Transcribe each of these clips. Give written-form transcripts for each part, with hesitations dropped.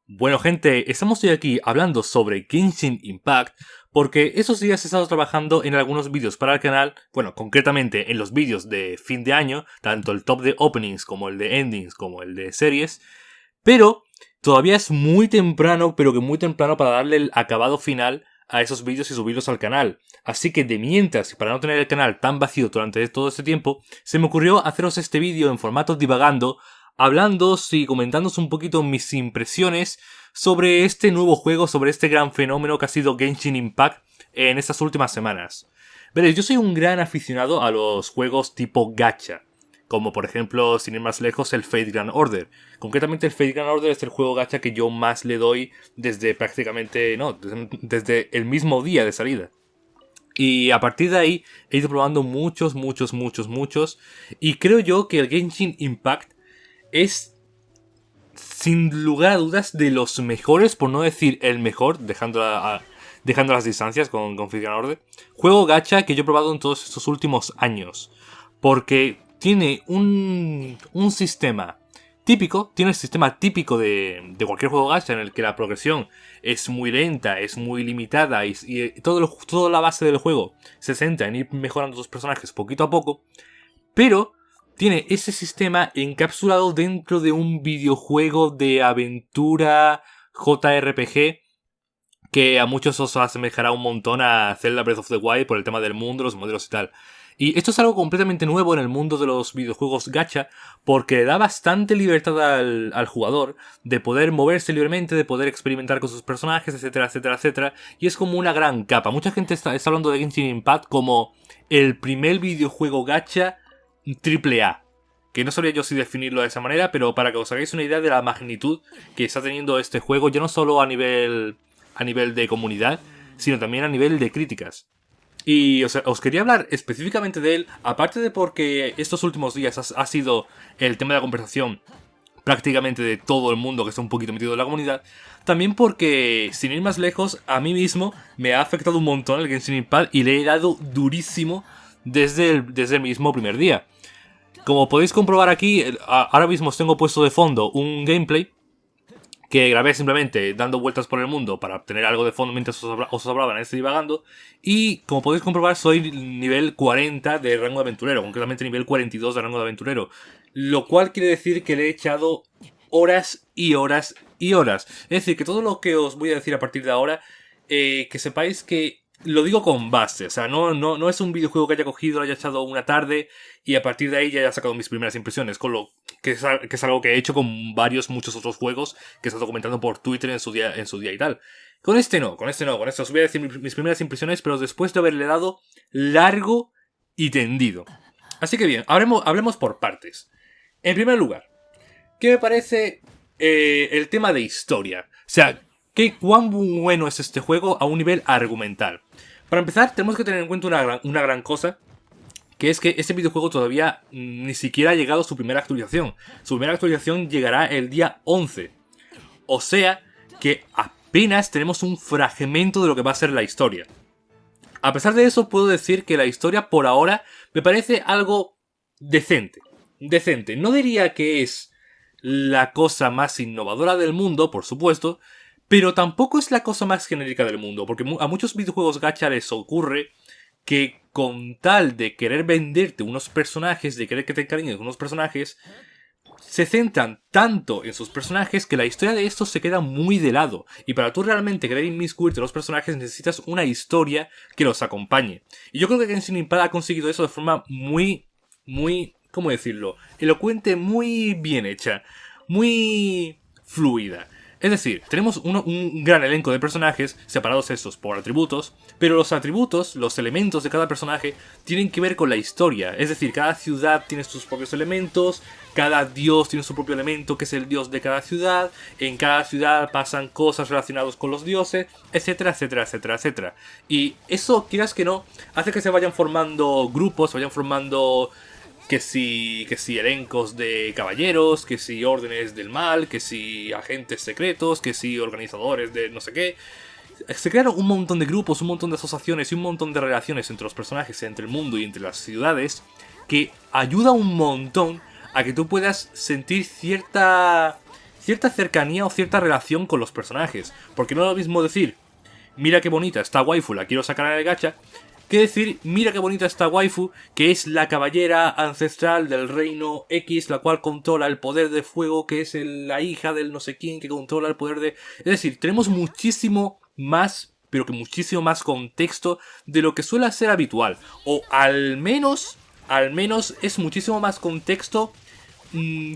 Bueno gente, estamos hoy aquí hablando sobre Genshin Impact porque esos días he estado trabajando en algunos vídeos para el canal, bueno, concretamente en los vídeos de fin de año, tanto el top de openings como el de endings como el de series, pero todavía es muy temprano, pero que muy temprano para darle el acabado final a esos vídeos y subirlos al canal. Así que de mientras, y para no tener el canal tan vacío durante todo este tiempo, se me ocurrió haceros este vídeo en formato divagando, hablando y comentándoos un poquito mis impresiones sobre este nuevo juego, sobre este gran fenómeno que ha sido Genshin Impact en estas últimas semanas. Veréis, yo soy un gran aficionado a los juegos tipo gacha, como por ejemplo, sin ir más lejos, el Fate Grand Order. Concretamente el Fate Grand Order es el juego gacha que yo más le doy desde prácticamente, no, desde el mismo día de salida. Y a partir de ahí he ido probando muchos, y creo yo que el Genshin Impact es, sin lugar a dudas, de los mejores, por no decir el mejor, dejando las distancias con Fate Grand Order, juego gacha que yo he probado en todos estos últimos años. Porque tiene un sistema típico, tiene el sistema típico de cualquier juego gacha en el que la progresión es muy lenta, es muy limitada y toda la base del juego se centra en ir mejorando tus personajes poquito a poco, pero tiene ese sistema encapsulado dentro de un videojuego de aventura JRPG que a muchos os asemejará un montón a Zelda Breath of the Wild por el tema del mundo, los modelos y tal. Y esto es algo completamente nuevo en el mundo de los videojuegos gacha, porque le da bastante libertad al jugador de poder moverse libremente, de poder experimentar con sus personajes, etcétera, etcétera, etcétera. Y es como una gran capa. Mucha gente está hablando de Genshin Impact como el primer videojuego gacha AAA. Que no sabría yo si definirlo de esa manera, pero para que os hagáis una idea de la magnitud que está teniendo este juego, ya no solo a nivel de comunidad, sino también a nivel de críticas. Y os quería hablar específicamente de él, aparte de porque estos últimos días ha sido el tema de la conversación prácticamente de todo el mundo que está un poquito metido en la comunidad, también porque, sin ir más lejos, a mí mismo me ha afectado un montón el Genshin Impact y le he dado durísimo desde el mismo primer día. Como podéis comprobar aquí, ahora mismo os tengo puesto de fondo un gameplay que grabé simplemente dando vueltas por el mundo para obtener algo de fondo mientras os hablaba en este divagando. Y como podéis comprobar, soy nivel 40 de rango de aventurero, concretamente nivel 42 de rango de aventurero. Lo cual quiere decir que le he echado horas y horas y horas. Es decir, que todo lo que os voy a decir a partir de ahora, que sepáis que lo digo con base, o sea, no es un videojuego que haya cogido, lo haya echado una tarde y a partir de ahí ya haya sacado mis primeras impresiones, con lo que es algo que he hecho con muchos otros juegos que he estado comentando por Twitter en su día y tal. Con este os voy a decir mis primeras impresiones, pero después de haberle dado largo y tendido. Así que bien, hablemos por partes. En primer lugar, ¿qué me parece el tema de historia? O sea, ¿cuán bueno es este juego a un nivel argumental? Para empezar, tenemos que tener en cuenta una gran cosa, que es que este videojuego todavía ni siquiera ha llegado a su primera actualización. Su primera actualización llegará el día 11. O sea, que apenas tenemos un fragmento de lo que va a ser la historia. A pesar de eso, puedo decir que la historia por ahora me parece algo decente. Decente. No diría que es la cosa más innovadora del mundo, por supuesto, pero tampoco es la cosa más genérica del mundo, porque a muchos videojuegos gacha les ocurre que con tal de querer venderte unos personajes, de querer que te encariñes unos personajes, se centran tanto en sus personajes que la historia de estos se queda muy de lado. Y para tú realmente querer inmiscuirte en los personajes necesitas una historia que los acompañe. Y yo creo que Genshin Impact ha conseguido eso de forma muy, ¿cómo decirlo? Elocuente, muy bien hecha, muy fluida. Es decir, tenemos un gran elenco de personajes, separados estos por atributos, pero los atributos, los elementos de cada personaje, tienen que ver con la historia. Es decir, cada ciudad tiene sus propios elementos, cada dios tiene su propio elemento, que es el dios de cada ciudad, en cada ciudad pasan cosas relacionadas con los dioses, etcétera, etcétera, etcétera, etcétera. Y eso, quieras que no, hace que se vayan formando grupos, se vayan formando que si elencos de caballeros, que si órdenes del mal, que si agentes secretos, que si organizadores de no sé qué. Se crearon un montón de grupos, un montón de asociaciones y un montón de relaciones entre los personajes, entre el mundo y entre las ciudades, que ayuda un montón a que tú puedas sentir cierta cercanía o cierta relación con los personajes. Porque no es lo mismo decir, mira qué bonita esta waifu, la quiero sacar en el gacha, que decir, mira qué bonita esta waifu, que es la caballera ancestral del reino X, la cual controla el poder de fuego, que es la hija del no sé quién, que controla el poder de... Es decir, tenemos muchísimo más, pero que muchísimo más contexto de lo que suele ser habitual. O al menos es muchísimo más contexto,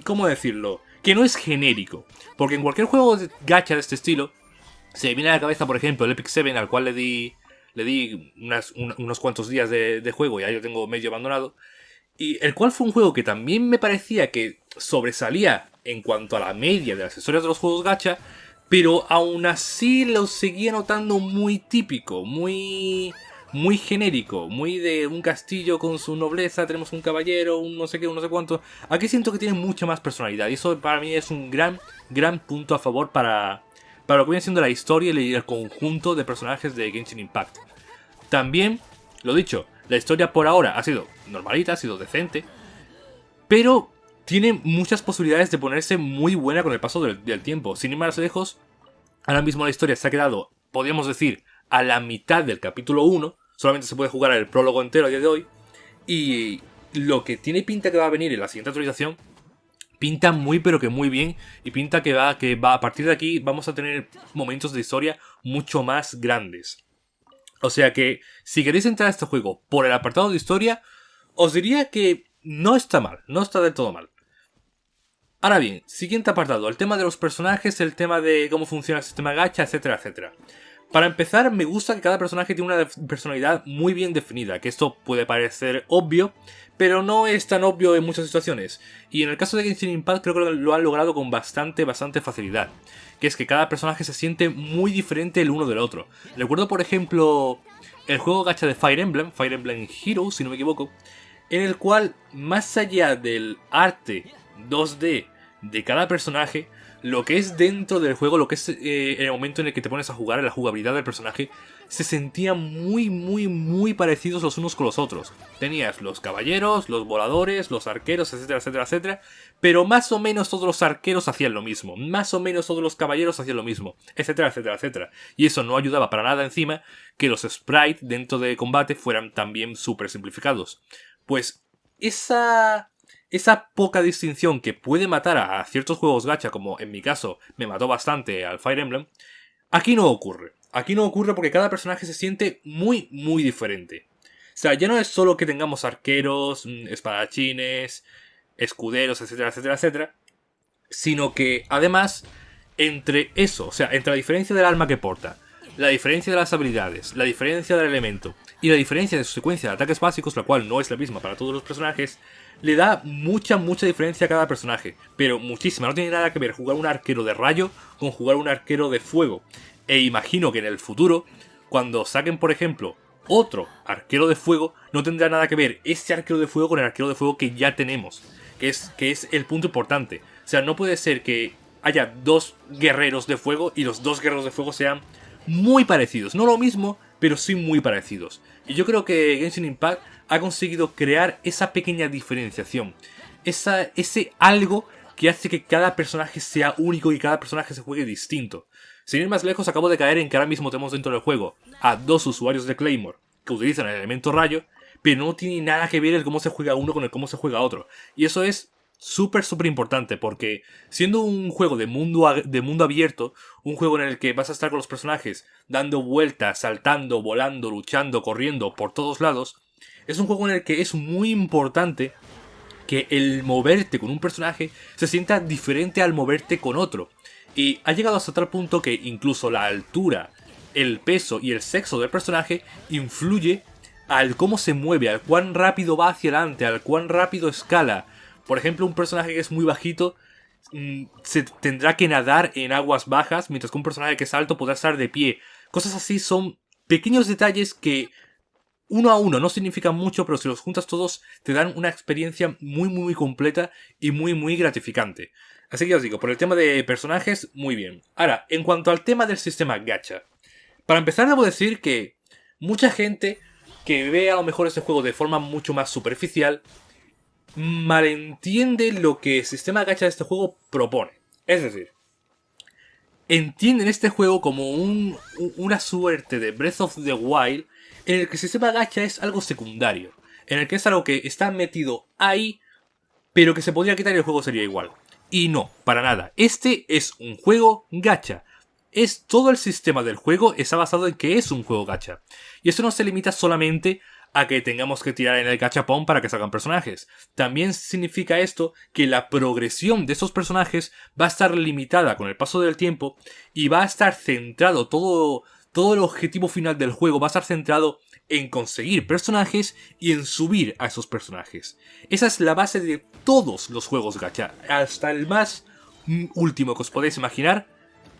¿cómo decirlo? Que no es genérico. Porque en cualquier juego de gacha de este estilo, se me viene a la cabeza, por ejemplo, el Epic 7, al cual le di unos cuantos días de juego y ya yo tengo medio abandonado. Y el cual fue un juego que también me parecía que sobresalía en cuanto a la media de las historias de los juegos gacha, pero aún así lo seguía notando muy típico, muy genérico, muy de un castillo con su nobleza, tenemos un caballero, un no sé qué, un no sé cuánto. Aquí siento que tiene mucha más personalidad y eso para mí es un gran punto a favor para lo que viene siendo la historia y el conjunto de personajes de Genshin Impact. También, lo dicho, la historia por ahora ha sido normalita, ha sido decente, pero tiene muchas posibilidades de ponerse muy buena con el paso del tiempo. Sin ir más lejos, ahora mismo la historia se ha quedado, podríamos decir, a la mitad del capítulo 1, solamente se puede jugar el prólogo entero a día de hoy, y lo que tiene pinta que va a venir en la siguiente actualización pinta muy pero que muy bien, y pinta que va a partir de aquí vamos a tener momentos de historia mucho más grandes. O sea que, si queréis entrar a este juego por el apartado de historia, os diría que no está mal, no está del todo mal. Ahora bien, siguiente apartado, el tema de los personajes, el tema de cómo funciona el sistema gacha, etcétera, etcétera. Para empezar, me gusta que cada personaje tiene una personalidad muy bien definida, que esto puede parecer obvio, pero no es tan obvio en muchas situaciones. Y en el caso de Genshin Impact creo que lo han logrado con bastante facilidad. Que es que cada personaje se siente muy diferente el uno del otro. Recuerdo, por ejemplo, el juego gacha de Fire Emblem Heroes, si no me equivoco, en el cual, más allá del arte 2D de cada personaje, lo que es dentro del juego, lo que es en el momento en el que te pones a jugar, en la jugabilidad del personaje, se sentían muy parecidos los unos con los otros. Tenías los caballeros, los voladores, los arqueros, etcétera, etcétera, etcétera, pero más o menos todos los arqueros hacían lo mismo, más o menos todos los caballeros hacían lo mismo, etcétera, etcétera, etcétera. Y eso no ayudaba para nada encima que los sprites dentro de combate fueran también súper simplificados. Pues esa poca distinción que puede matar a ciertos juegos gacha, como en mi caso me mató bastante al Fire Emblem, aquí no ocurre. Aquí no ocurre porque cada personaje se siente muy diferente. O sea, ya no es solo que tengamos arqueros, espadachines, escuderos, etcétera, etcétera, etcétera, sino que además, entre eso, o sea, entre la diferencia del arma que porta, la diferencia de las habilidades, la diferencia del elemento y la diferencia de su secuencia de ataques básicos, la cual no es la misma para todos los personajes, le da mucha diferencia a cada personaje, pero muchísima. No tiene nada que ver jugar un arquero de rayo con jugar un arquero de fuego. E imagino que en el futuro, cuando saquen, por ejemplo, otro arquero de fuego, no tendrá nada que ver ese arquero de fuego con el arquero de fuego que ya tenemos, que es el punto importante. O sea, no puede ser que haya dos guerreros de fuego y los dos guerreros de fuego sean muy parecidos. No lo mismo, pero sí muy parecidos. Y yo creo que Genshin Impact ha conseguido crear esa pequeña diferenciación. Ese algo que hace que cada personaje sea único y cada personaje se juegue distinto. Sin ir más lejos, acabo de caer en que ahora mismo tenemos dentro del juego a dos usuarios de Claymore que utilizan el elemento rayo, pero no tiene nada que ver el cómo se juega uno con el cómo se juega otro. Y eso es súper importante, porque siendo un juego de mundo abierto, un juego en el que vas a estar con los personajes dando vueltas, saltando, volando, luchando, corriendo por todos lados, es un juego en el que es muy importante que el moverte con un personaje se sienta diferente al moverte con otro. Y ha llegado hasta tal punto que incluso la altura, el peso y el sexo del personaje influye al cómo se mueve, al cuán rápido va hacia adelante, al cuán rápido escala. Por ejemplo, un personaje que es muy bajito se tendrá que nadar en aguas bajas, mientras que un personaje que es alto podrá estar de pie. Cosas así son pequeños detalles que uno a uno no significan mucho, pero si los juntas todos te dan una experiencia muy completa y muy gratificante. Así que os digo, por el tema de personajes, muy bien. Ahora, en cuanto al tema del sistema gacha. Para empezar, debo decir que mucha gente que ve a lo mejor este juego de forma mucho más superficial malentiende lo que el sistema gacha de este juego propone. Es decir, entienden este juego como una suerte de Breath of the Wild en el que el sistema gacha es algo secundario, en el que es algo que está metido ahí, pero que se podría quitar y el juego sería igual. Y no, para nada. Este es un juego gacha. Todo el sistema del juego está basado en que es un juego gacha. Y esto no se limita solamente a que tengamos que tirar en el gachapón para que salgan personajes. También significa esto que la progresión de esos personajes va a estar limitada con el paso del tiempo y va a estar centrado todo el objetivo final del juego va a estar centrado en conseguir personajes y en subir a esos personajes. Esa es la base de todos los juegos gacha, hasta el más último que os podéis imaginar.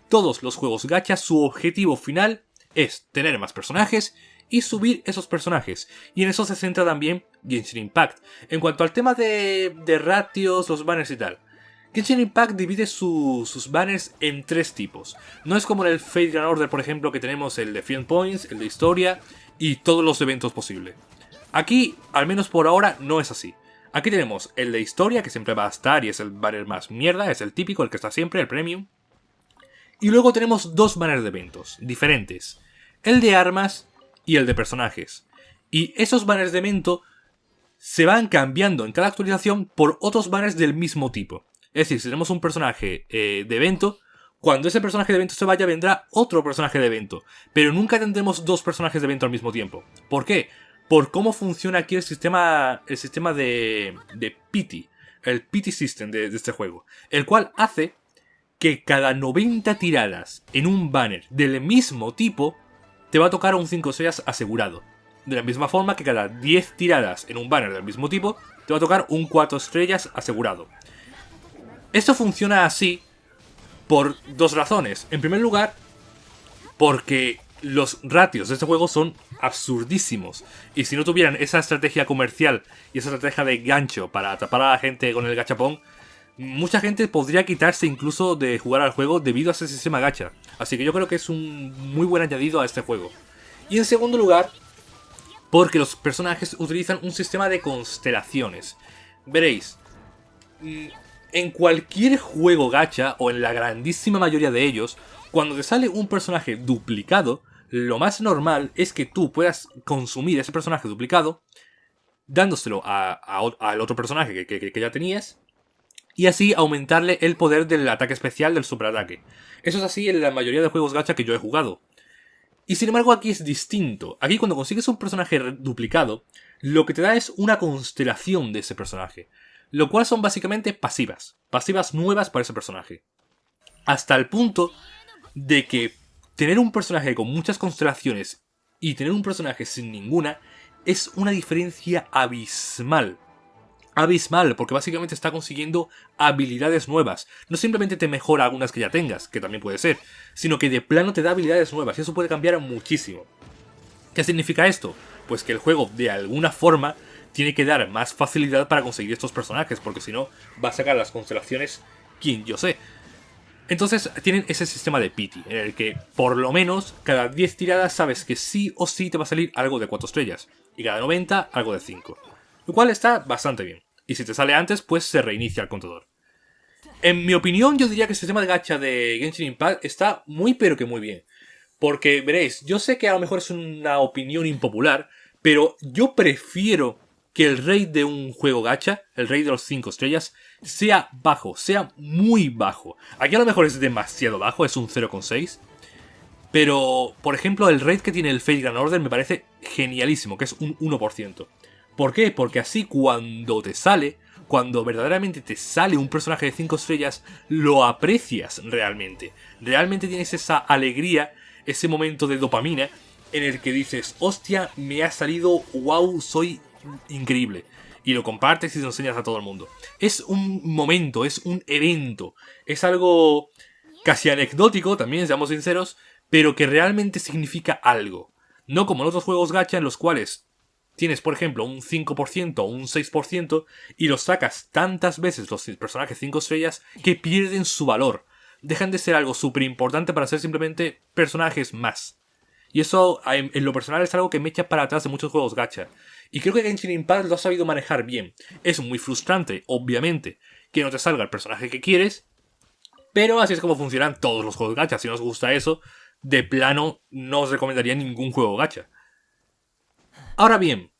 Todos los juegos gacha, su objetivo final es tener más personajes y subir esos personajes. Y en eso se centra también Genshin Impact. En cuanto al tema de ratios, los banners y tal. Genshin Impact divide sus banners en 3 tipos. No es como en el Fate Grand Order, por ejemplo, que tenemos el de Friend Points, el de historia y todos los eventos posibles. Aquí, al menos por ahora, no es así. Aquí tenemos el de historia, que siempre va a estar y es el banner más mierda, es el típico, el que está siempre, el premium. Y luego tenemos 2 banners de eventos diferentes. El de armas y el de personajes. Y esos banners de evento se van cambiando en cada actualización por otros banners del mismo tipo. Es decir, si tenemos un personaje de evento, cuando ese personaje de evento se vaya vendrá otro personaje de evento. Pero nunca tendremos 2 personajes de evento al mismo tiempo. ¿Por qué? Por cómo funciona aquí el sistema de pity. El pity system de este juego. El cual hace que cada 90 tiradas en un banner del mismo tipo te va a tocar un 5 estrellas asegurado. De la misma forma que cada 10 tiradas en un banner del mismo tipo te va a tocar un 4 estrellas asegurado. Esto funciona así por 2 razones. En primer lugar, porque los ratios de este juego son absurdísimos. Y si no tuvieran esa estrategia comercial y esa estrategia de gancho para atrapar a la gente con el gachapón, mucha gente podría quitarse incluso de jugar al juego debido a ese sistema gacha. Así que yo creo que es un muy buen añadido a este juego. Y en segundo lugar, porque los personajes utilizan un sistema de constelaciones. Veréis, en cualquier juego gacha, o en la grandísima mayoría de ellos, cuando te sale un personaje duplicado, lo más normal es que tú puedas consumir ese personaje duplicado, dándoselo al otro personaje que ya tenías, y así aumentarle el poder del ataque especial del superataque. Eso es así en la mayoría de juegos gacha que yo he jugado. Y sin embargo aquí es distinto. Aquí cuando consigues un personaje duplicado, lo que te da es una constelación de ese personaje. Lo cual son básicamente pasivas. Pasivas nuevas para ese personaje. Hasta el punto de que tener un personaje con muchas constelaciones y tener un personaje sin ninguna es una diferencia abismal. Abismal, porque básicamente está consiguiendo habilidades nuevas. No simplemente te mejora algunas que ya tengas, que también puede ser, sino que de plano te da habilidades nuevas y eso puede cambiar muchísimo. ¿Qué significa esto? Pues que el juego de alguna forma tiene que dar más facilidad para conseguir estos personajes, porque si no va a sacar las constelaciones quien yo sé. Entonces tienen ese sistema de pity, en el que por lo menos cada 10 tiradas sabes que sí o sí te va a salir algo de 4 estrellas, y cada 90 algo de 5. Lo cual está bastante bien. Y si te sale antes, pues se reinicia el contador. En mi opinión, yo diría que el sistema de gacha de Genshin Impact está muy pero que muy bien. Porque, veréis, yo sé que a lo mejor es una opinión impopular, pero yo prefiero que el rate de un juego gacha, el rate de los 5 estrellas, sea bajo, sea muy bajo. Aquí a lo mejor es demasiado bajo, es un 0,6. Pero, por ejemplo, el rate que tiene el Fate Grand Order me parece genialísimo, que es un 1%. ¿Por qué? Porque así cuando te sale, cuando verdaderamente te sale un personaje de 5 estrellas, lo aprecias realmente. Realmente tienes esa alegría, ese momento de dopamina en el que dices, hostia, me ha salido, wow, soy increíble. Y lo compartes y lo enseñas a todo el mundo. Es un momento, es un evento, es algo casi anecdótico, también seamos sinceros, pero que realmente significa algo. No como en otros juegos gacha en los cuales tienes, por ejemplo, un 5% o un 6% y los sacas tantas veces los personajes 5 estrellas que pierden su valor. Dejan de ser algo súper importante para ser simplemente personajes más. Y eso, en lo personal, es algo que me echa para atrás de muchos juegos gacha. Y creo que Genshin Impact lo ha sabido manejar bien. Es muy frustrante, obviamente, que no te salga el personaje que quieres, Pero así es como funcionan todos los juegos gacha. Si no os gusta eso, de plano no os recomendaría ningún juego gacha. Ahora bien,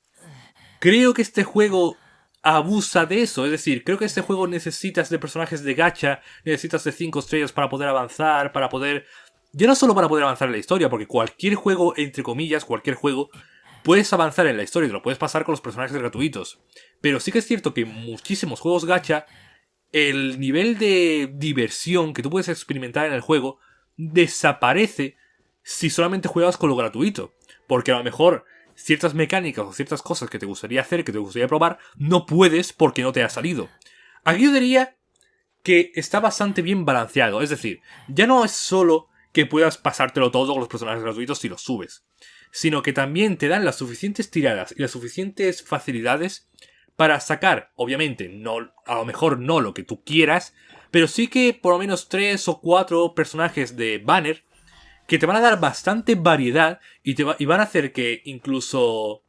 creo que este juego abusa de eso. Es decir, creo que este juego necesitas de personajes de gacha, necesitas de 5 estrellas para poder avanzar, para poder... Ya no solo para poder avanzar en la historia, porque cualquier juego, entre comillas, cualquier juego, puedes avanzar en la historia y te lo puedes pasar con los personajes gratuitos. Pero sí que es cierto que en muchísimos juegos gacha, el nivel de diversión que tú puedes experimentar en el juego desaparece si solamente juegas con lo gratuito. Porque a lo mejor ciertas mecánicas o ciertas cosas que te gustaría hacer, que te gustaría probar, no puedes porque no te ha salido. Aquí yo diría que está bastante bien balanceado. Es decir, ya no es solo que puedas pasártelo todo con los personajes gratuitos si los subes, sino que también te dan las suficientes tiradas y las suficientes facilidades para sacar, obviamente, no, a lo mejor no lo que tú quieras, pero sí que por lo menos 3 o 4 personajes de banner que te van a dar bastante variedad y van a hacer que incluso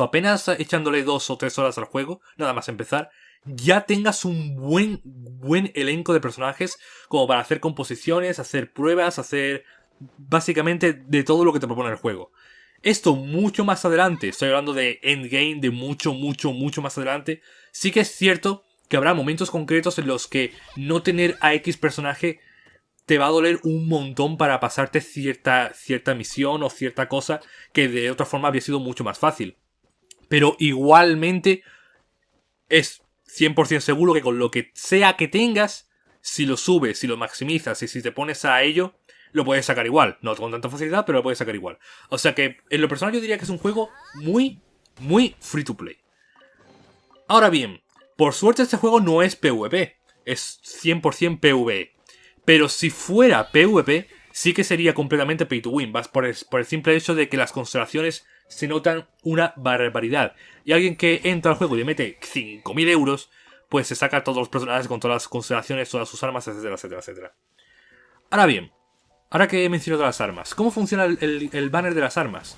apenas echándole 2 o 3 horas al juego, nada más empezar, ya tengas un buen elenco de personajes como para hacer composiciones, hacer pruebas, hacer básicamente de todo lo que te propone el juego. Esto mucho más adelante, estoy hablando de endgame, de mucho más adelante, sí que es cierto que habrá momentos concretos en los que no tener a X personaje te va a doler un montón para pasarte cierta misión o cierta cosa que de otra forma habría sido mucho más fácil. Pero igualmente es 100% seguro que con lo que sea que tengas, si lo subes, si lo maximizas y si te pones a ello, lo puedes sacar igual. No con tanta facilidad, pero lo puedes sacar igual. O sea que en lo personal yo diría que es un juego muy free to play. Ahora bien, por suerte este juego no es PvP, es 100% PvE. Pero si fuera PvP, sí que sería completamente pay to win. Vas por el simple hecho de que las constelaciones se notan una barbaridad. Y alguien que entra al juego y le mete 5.000 euros, pues se saca a todos los personajes con todas las constelaciones, todas sus armas, etcétera. Ahora bien, ahora que he mencionado las armas, ¿cómo funciona el banner de las armas?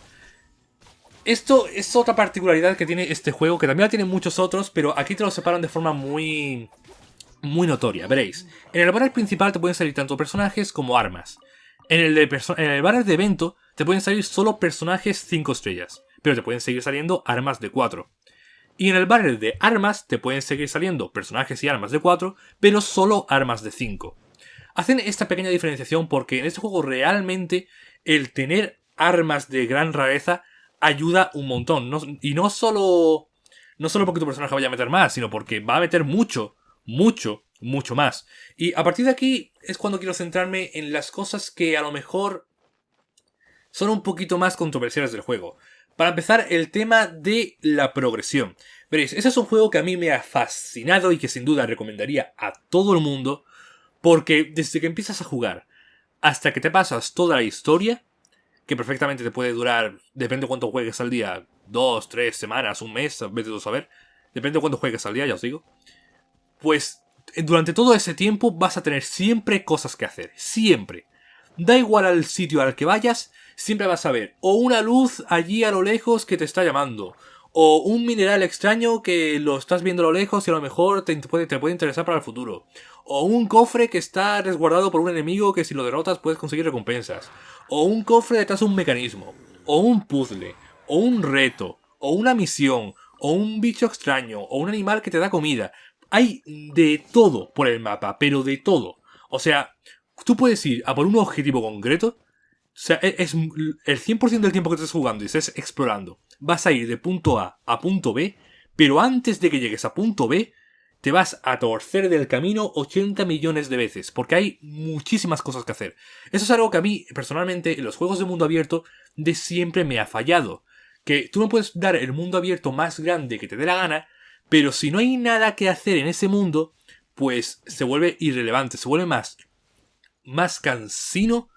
Esto es otra particularidad que tiene este juego, que también la tienen muchos otros, pero aquí te lo separan de forma muy notoria, veréis. En el banner principal te pueden salir tanto personajes como armas. En el banner de evento te pueden salir solo personajes 5 estrellas, pero te pueden seguir saliendo armas de 4. Y en el banner de armas te pueden seguir saliendo personajes y armas de 4, pero solo armas de 5. Hacen esta pequeña diferenciación porque en este juego realmente el tener armas de gran rareza ayuda un montón. Y no solo porque tu personaje vaya a meter más, sino porque va a meter mucho más. Y a partir de aquí es cuando quiero centrarme en las cosas que a lo mejor son un poquito más controversiales del juego. Para empezar, el tema de la progresión. Veréis, ese es un juego que a mí me ha fascinado y que sin duda recomendaría a todo el mundo, porque desde que empiezas a jugar hasta que te pasas toda la historia, que perfectamente te puede durar, depende de cuánto juegues al día, 2, 3 semanas, un mes, vete tú a saber, depende de cuánto juegues al día, ya os digo, pues durante todo ese tiempo vas a tener siempre cosas que hacer, siempre. Da igual al sitio al que vayas, siempre vas a ver o una luz allí a lo lejos que te está llamando, o un mineral extraño que lo estás viendo a lo lejos y a lo mejor te puede interesar para el futuro, o un cofre que está resguardado por un enemigo que si lo derrotas puedes conseguir recompensas, o un cofre detrás de un mecanismo, o un puzzle, o un reto, o una misión, o un bicho extraño, o un animal que te da comida. Hay de todo por el mapa, pero de todo. O sea, tú puedes ir a por un objetivo concreto. O sea, es el 100% del tiempo que estés jugando y estés explorando. Vas a ir de punto A punto B, pero antes de que llegues a punto B, te vas a torcer del camino 80 millones de veces, porque hay muchísimas cosas que hacer. Eso es algo que a mí, personalmente, en los juegos de mundo abierto, de siempre me ha fallado. Que tú no puedes dar el mundo abierto más grande que te dé la gana, pero si no hay nada que hacer en ese mundo, pues se vuelve irrelevante, se vuelve más cansino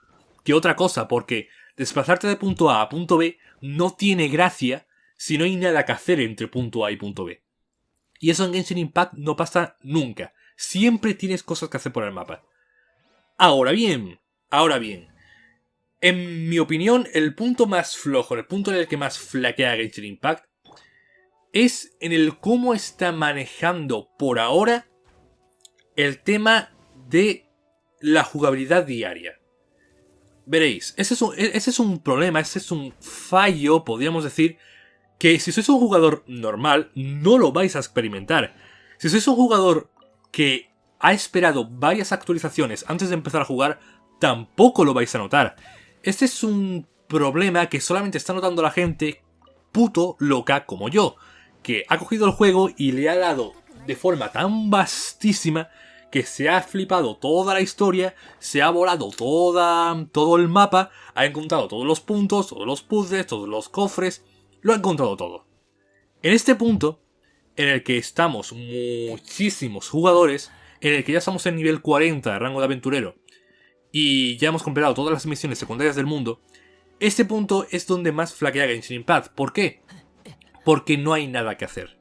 que otra cosa, porque desplazarte de punto A punto B no tiene gracia si no hay nada que hacer entre punto A y punto B. Y eso en Genshin Impact no pasa nunca. Siempre tienes cosas que hacer por el mapa. Ahora bien, en mi opinión, el punto más flojo, el punto en el que más flaquea Genshin Impact, es en el cómo está manejando por ahora el tema de la jugabilidad diaria. Veréis, ese es un problema, ese es un fallo, podríamos decir, que si sois un jugador normal, no lo vais a experimentar. Si sois un jugador que ha esperado varias actualizaciones antes de empezar a jugar, tampoco lo vais a notar. Este es un problema que solamente está notando la gente puto loca como yo, que ha cogido el juego y le ha dado de forma tan vastísima que se ha flipado toda la historia, se ha volado todo el mapa, ha encontrado todos los puntos, todos los puzzles, todos los cofres, lo ha encontrado todo. En este punto, en el que estamos muchísimos jugadores, en el que ya estamos en nivel 40 de rango de aventurero, y ya hemos completado todas las misiones secundarias del mundo, este punto es donde más flaquea Genshin Impact. ¿Por qué? Porque no hay nada que hacer.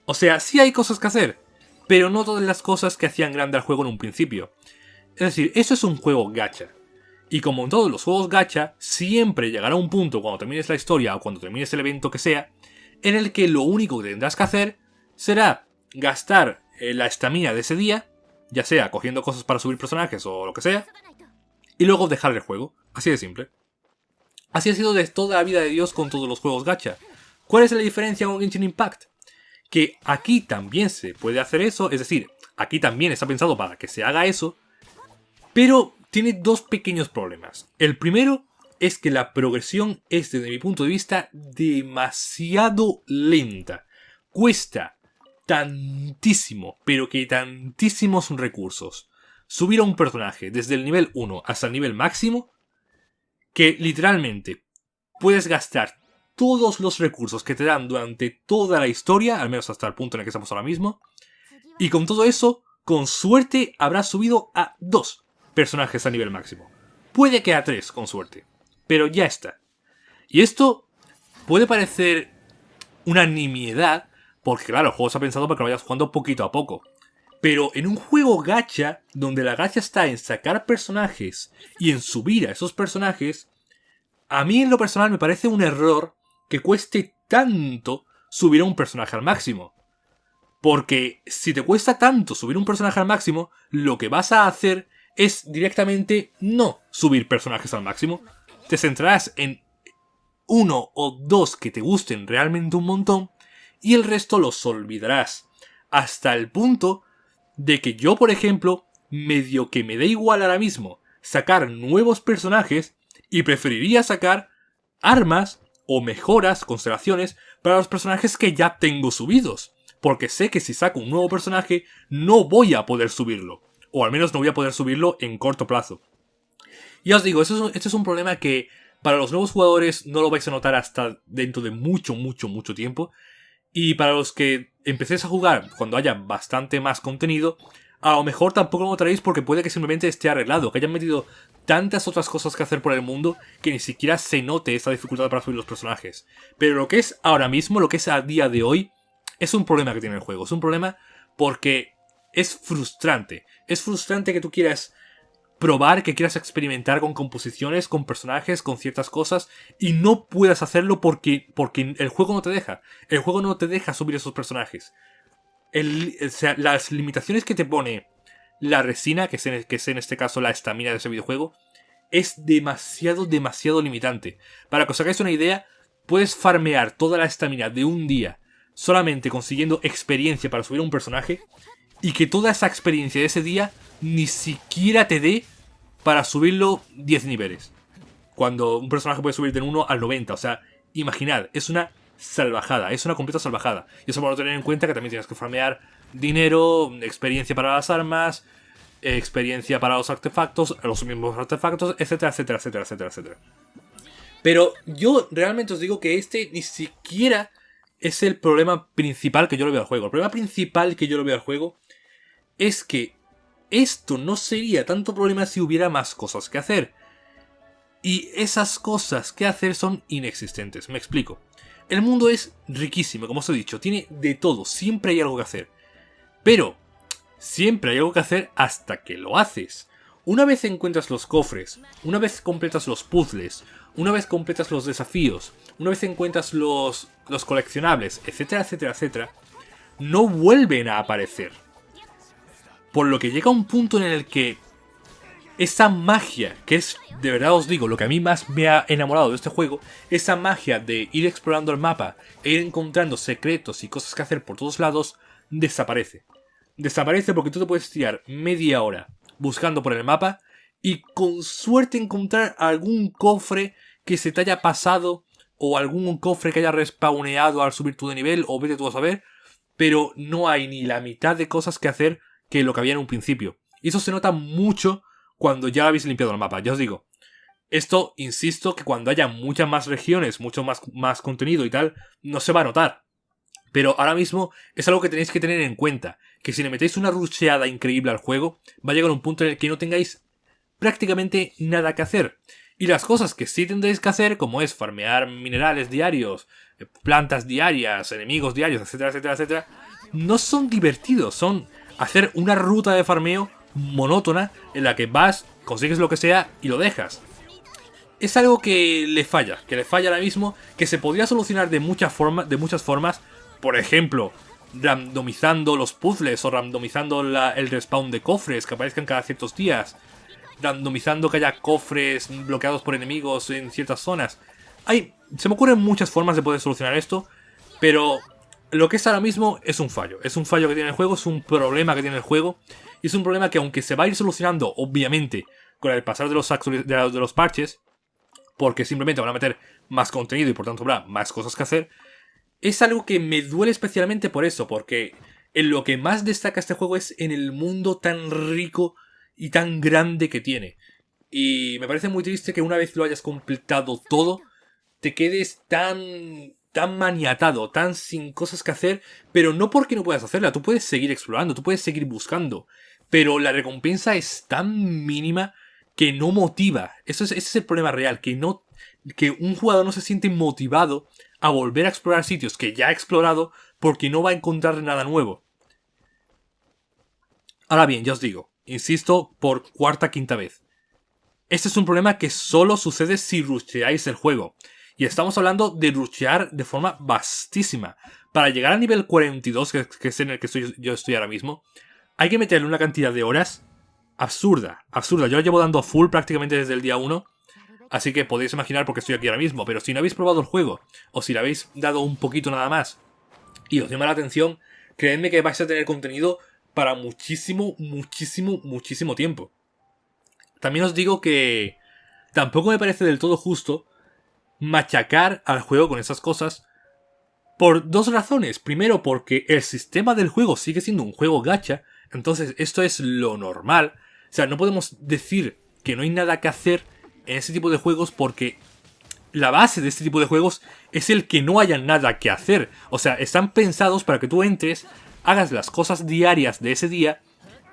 O sea, sí hay cosas que hacer, pero no todas las cosas que hacían grande al juego en un principio. Es decir, eso es un juego gacha. Y como en todos los juegos gacha, siempre llegará un punto cuando termines la historia o cuando termines el evento que sea, en el que lo único que tendrás que hacer será gastar la estamina de ese día, ya sea cogiendo cosas para subir personajes o lo que sea, y luego dejar el juego. Así de simple. Así ha sido de toda la vida de Dios con todos los juegos gacha. ¿Cuál es la diferencia con Genshin Impact? Que aquí también se puede hacer eso, es decir, aquí también está pensado para que se haga eso, pero tiene dos pequeños problemas. El primero es que la progresión es, desde mi punto de vista, demasiado lenta. Cuesta tantísimo, pero que tantísimos recursos subir a un personaje desde el nivel 1 hasta el nivel máximo, que literalmente puedes gastar todos los recursos que te dan durante toda la historia, al menos hasta el punto en el que estamos ahora mismo, y con todo eso, con suerte, habrás subido a 2 personajes a nivel máximo. Puede que a 3, con suerte, pero ya está. Y esto puede parecer una nimiedad, porque claro, el juego se ha pensado para que lo vayas jugando poquito a poco. Pero en un juego gacha, donde la gracia está en sacar personajes y en subir a esos personajes, a mí en lo personal me parece un error que cueste tanto subir a un personaje al máximo. Porque si te cuesta tanto subir un personaje al máximo, lo que vas a hacer es directamente no subir personajes al máximo. Te centrarás en 1 o 2 que te gusten realmente un montón y el resto los olvidarás. Hasta el punto de que yo, por ejemplo, medio que me da igual ahora mismo sacar nuevos personajes y preferiría sacar armas o mejoras, constelaciones, para los personajes que ya tengo subidos. Porque sé que si saco un nuevo personaje no voy a poder subirlo. O al menos no voy a poder subirlo en corto plazo. Ya os digo, este es un problema que para los nuevos jugadores no lo vais a notar hasta dentro de mucho tiempo. Y para los que empecéis a jugar cuando haya bastante más contenido, a lo mejor tampoco lo notaréis porque puede que simplemente esté arreglado, que hayan metido tantas otras cosas que hacer por el mundo que ni siquiera se note esta dificultad para subir los personajes. Pero lo que es ahora mismo, lo que es a día de hoy, es un problema que tiene el juego. Es un problema porque es frustrante. Es frustrante que tú quieras probar, que quieras experimentar con composiciones, con personajes, con ciertas cosas, y no puedas hacerlo porque el juego no te deja. El juego no te deja subir esos personajes. O sea, las limitaciones que te pone la resina, que es en este caso la estamina de ese videojuego, es demasiado limitante. Para que os hagáis una idea, puedes farmear toda la estamina de un día solamente consiguiendo experiencia para subir a un personaje, y que toda esa experiencia de ese día ni siquiera te dé para subirlo 10 niveles. Cuando un personaje puede subir del 1 al 90. O sea, imaginad, es una salvajada, es una completa salvajada. Y eso para tener en cuenta que también tienes que farmear dinero, experiencia para las armas, experiencia para los artefactos, los mismos artefactos, etcétera. Pero yo realmente os digo que este ni siquiera es el problema principal que yo le veo al juego. El problema principal que yo le veo al juego es que esto no sería tanto problema si hubiera más cosas que hacer. Y esas cosas que hacer son inexistentes. Me explico. El mundo es riquísimo, como os he dicho. Tiene de todo. Siempre hay algo que hacer. Pero siempre hay algo que hacer hasta que lo haces. Una vez encuentras los cofres, una vez completas los puzzles, una vez completas los desafíos, una vez encuentras los coleccionables, etcétera, no vuelven a aparecer. Por lo que llega un punto en el que esa magia, que es, de verdad os digo, lo que a mí más me ha enamorado de este juego, esa magia de ir explorando el mapa e ir encontrando secretos y cosas que hacer por todos lados, desaparece. Desaparece porque tú te puedes tirar media hora buscando por el mapa y con suerte encontrar algún cofre que se te haya pasado o algún cofre que haya respawneado al subir tú de nivel o vete tú a saber, pero no hay ni la mitad de cosas que hacer que lo que había en un principio. Y eso se nota mucho cuando ya habéis limpiado el mapa, ya os digo. Esto, insisto, que cuando haya muchas más regiones, mucho más contenido y tal, no se va a notar. Pero ahora mismo es algo que tenéis que tener en cuenta, que si le metéis una rusheada increíble al juego, va a llegar un punto en el que no tengáis prácticamente nada que hacer. Y las cosas que sí tendréis que hacer, como es farmear minerales diarios, plantas diarias, enemigos diarios, etcétera, etcétera, etcétera, no son divertidos, son hacer una ruta de farmeo monótona en la que vas, consigues lo que sea y lo dejas. Es algo que le falla ahora mismo, que se podría solucionar de muchas formas, por ejemplo, randomizando los puzzles o randomizando el respawn de cofres que aparezcan cada ciertos días, randomizando que haya cofres bloqueados por enemigos en ciertas zonas. Se me ocurren muchas formas de poder solucionar esto, pero lo que es ahora mismo es un fallo. Es un fallo que tiene el juego, es un problema que tiene el juego. Y es un problema que aunque se va a ir solucionando, obviamente, con el pasar de los parches, porque simplemente van a meter más contenido y por tanto habrá más cosas que hacer, es algo que me duele especialmente por eso, porque en lo que más destaca este juego es en el mundo tan rico y tan grande que tiene. Y me parece muy triste que una vez lo hayas completado todo, te quedes tan maniatado, tan sin cosas que hacer, pero no porque no puedas hacerla, tú puedes seguir explorando, tú puedes seguir buscando, pero la recompensa es tan mínima que no motiva. Ese es el problema real, que un jugador no se siente motivado a volver a explorar sitios que ya ha explorado porque no va a encontrar nada nuevo. Ahora bien, ya os digo, insisto por cuarta, quinta vez. Este es un problema que solo sucede si rusheáis el juego. Y estamos hablando de rushear de forma vastísima. Para llegar al nivel 42, que es en el que yo estoy ahora mismo, hay que meterle una cantidad de horas absurda. Yo lo llevo dando a full prácticamente desde el día 1. Así que podéis imaginar por qué estoy aquí ahora mismo. Pero si no habéis probado el juego, o si le habéis dado un poquito nada más, y os llama la atención, creedme que vais a tener contenido para muchísimo tiempo. También os digo que tampoco me parece del todo justo machacar al juego con esas cosas por dos razones. Primero, porque el sistema del juego sigue siendo un juego gacha, entonces esto es lo normal. O sea, no podemos decir que no hay nada que hacer en ese tipo de juegos porque la base de este tipo de juegos es el que no haya nada que hacer. O sea, están pensados para que tú entres, hagas las cosas diarias de ese día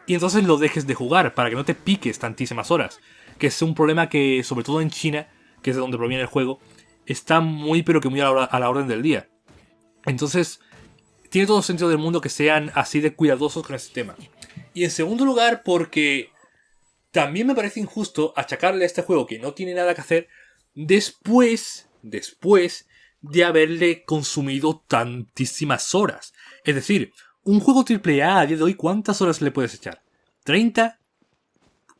y entonces lo dejes de jugar para que no te piques tantísimas horas. Que es un problema que, sobre todo en China, que es de donde proviene el juego, está muy pero que muy a la orden del día. Entonces, tiene todo sentido del mundo que sean así de cuidadosos con ese tema. Y en segundo lugar, porque también me parece injusto achacarle a este juego que no tiene nada que hacer después de haberle consumido tantísimas horas. Es decir, un juego AAA a día de hoy, ¿cuántas horas le puedes echar? ¿30?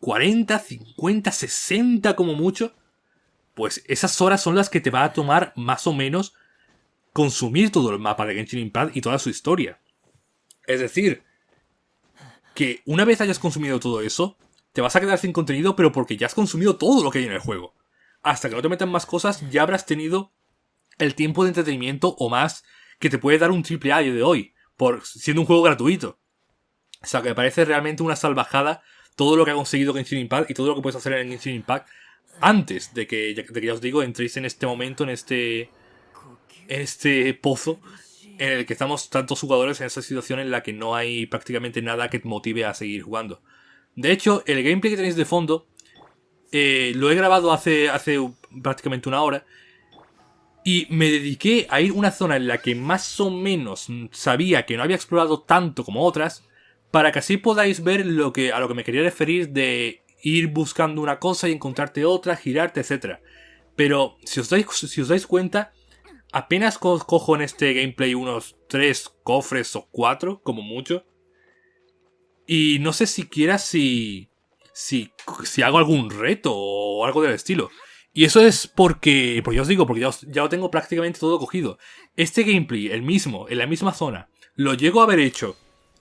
¿40? ¿50? ¿60 como mucho? Pues esas horas son las que te va a tomar más o menos consumir todo el mapa de Genshin Impact y toda su historia. Es decir, que una vez hayas consumido todo eso, te vas a quedar sin contenido, pero porque ya has consumido todo lo que hay en el juego. Hasta que no te metan más cosas, ya habrás tenido el tiempo de entretenimiento o más que te puede dar un AAA a día de hoy, por siendo un juego gratuito. O sea, que me parece realmente una salvajada todo lo que ha conseguido Genshin Impact y todo lo que puedes hacer en Genshin Impact antes de que ya os digo, entréis en este momento, en este pozo en el que estamos tantos jugadores en esa situación en la que no hay prácticamente nada que te motive a seguir jugando. De hecho, el gameplay que tenéis de fondo lo he grabado hace prácticamente una hora y me dediqué a ir a una zona en la que más o menos sabía que no había explorado tanto como otras, para que así podáis ver a lo que me quería referir de ir buscando una cosa y encontrarte otra, girarte, etc. Pero si os dais cuenta, apenas cojo en este gameplay unos 3 cofres o 4, como mucho. Y no sé siquiera si hago algún reto o algo del estilo. Y eso es porque ya os digo, porque ya lo tengo prácticamente todo cogido. Este gameplay, el mismo, en la misma zona, lo llego a haber hecho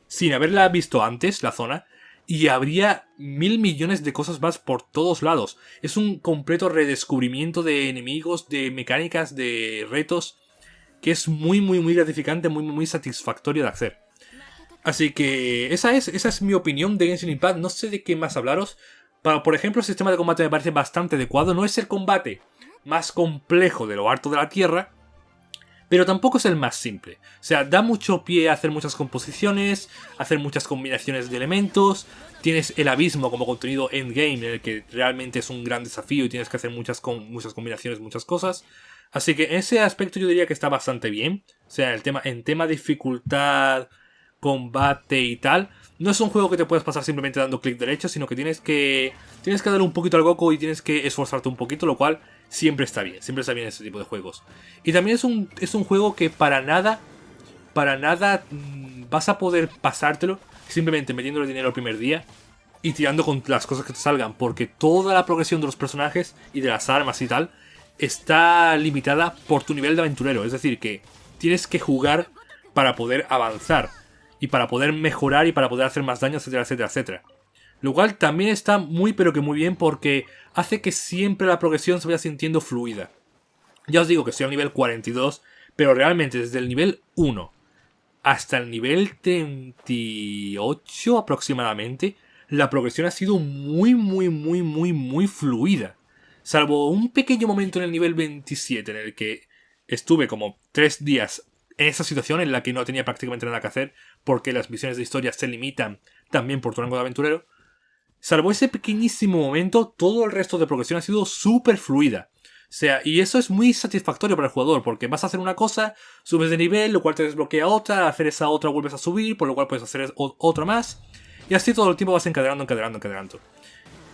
sin haberla visto antes, la zona, y habría 1000 millones de cosas más por todos lados. Es un completo redescubrimiento de enemigos, de mecánicas, de retos, que es muy, muy, muy gratificante, muy, muy satisfactorio de hacer. Así que esa es mi opinión de Genshin Impact. No sé de qué más hablaros. Por ejemplo, el sistema de combate me parece bastante adecuado. No es el combate más complejo de lo harto de la tierra, pero tampoco es el más simple. O sea, da mucho pie a hacer muchas composiciones, hacer muchas combinaciones de elementos. Tienes el abismo como contenido endgame, en el que realmente es un gran desafío y tienes que hacer muchas combinaciones, muchas cosas. Así que en ese aspecto yo diría que está bastante bien. O sea, en tema dificultad, combate y tal, no es un juego que te puedes pasar simplemente dando clic derecho, sino que tienes que darle un poquito al Goku y tienes que esforzarte un poquito, lo cual siempre está bien ese tipo de juegos. Y también es un juego que para nada vas a poder pasártelo simplemente metiéndole dinero el primer día y tirando con las cosas que te salgan, porque toda la progresión de los personajes y de las armas y tal está limitada por tu nivel de aventurero, es decir, que tienes que jugar para poder avanzar y para poder mejorar y para poder hacer más daño, etcétera, etcétera, etcétera. Lo cual también está muy pero que muy bien porque hace que siempre la progresión se vaya sintiendo fluida. Ya os digo que estoy al nivel 42, pero realmente desde el nivel 1 hasta el nivel 38 aproximadamente, la progresión ha sido muy, muy, muy, muy, muy fluida. Salvo un pequeño momento en el nivel 27 en el que estuve como 3 días en esa situación en la que no tenía prácticamente nada que hacer porque las misiones de historia se limitan también por tu rango de aventurero. Salvo ese pequeñísimo momento, todo el resto de progresión ha sido súper fluida. O sea, y eso es muy satisfactorio para el jugador, porque vas a hacer una cosa, subes de nivel, lo cual te desbloquea otra, al hacer esa otra vuelves a subir, por lo cual puedes hacer otra más, y así todo el tiempo vas encadenando.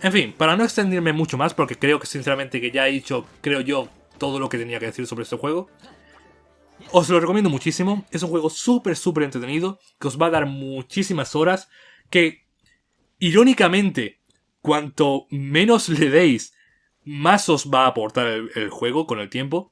En fin, para no extenderme mucho más, porque creo que sinceramente que ya he dicho, creo yo, todo lo que tenía que decir sobre este juego, os lo recomiendo muchísimo. Es un juego súper, súper entretenido, que os va a dar muchísimas horas, que, irónicamente, cuanto menos le deis, más os va a aportar el juego con el tiempo.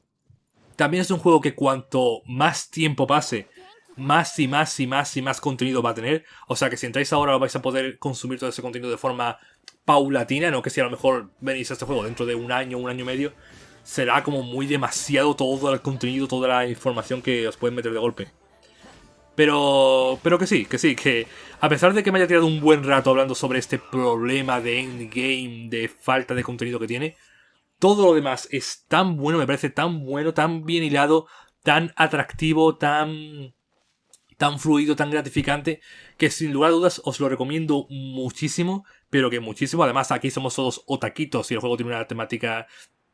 También es un juego que cuanto más tiempo pase, más y más y más y más contenido va a tener. O sea que si entráis ahora vais a poder consumir todo ese contenido de forma paulatina, no que si a lo mejor venís a este juego dentro de un año y medio, será como muy demasiado todo el contenido, toda la información que os pueden meter de golpe. Pero que sí, que a pesar de que me haya tirado un buen rato hablando sobre este problema de endgame, de falta de contenido que tiene, todo lo demás es tan bueno, me parece tan bueno, tan bien hilado, tan atractivo, tan fluido, tan gratificante, que sin lugar a dudas os lo recomiendo muchísimo, pero que muchísimo. Además, aquí somos todos otaquitos y el juego tiene una temática,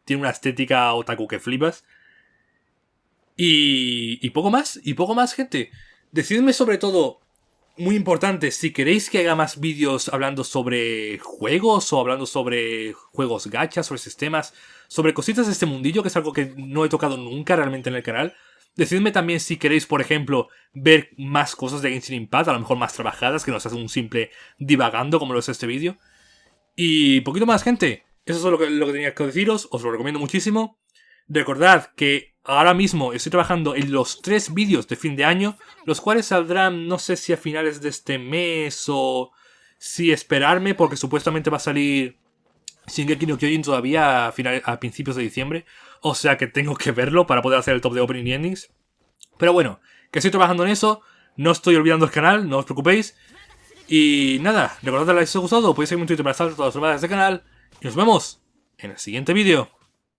tiene una estética otaku que flipas. Y poco más, gente. Decidme sobre todo, muy importante, si queréis que haga más vídeos hablando sobre juegos o hablando sobre juegos gachas, sobre sistemas, sobre cositas de este mundillo, que es algo que no he tocado nunca realmente en el canal. Decidme también si queréis, por ejemplo, ver más cosas de Genshin Impact, a lo mejor más trabajadas, que no sea un simple divagando como lo es este vídeo. Y poquito más, gente. Eso es lo que tenía que deciros, os lo recomiendo muchísimo. Recordad que ahora mismo estoy trabajando en los 3 vídeos de fin de año, los cuales saldrán no sé si a finales de este mes o si esperarme, porque supuestamente va a salir Shingeki no Kyojin todavía a principios de diciembre, o sea que tengo que verlo para poder hacer el top de opening y endings. Pero bueno, que estoy trabajando en eso, no estoy olvidando el canal, no os preocupéis. Y nada, recordad que si os ha gustado, podéis seguirme en Twitter para estar todas las novedades del canal, y nos vemos en el siguiente vídeo.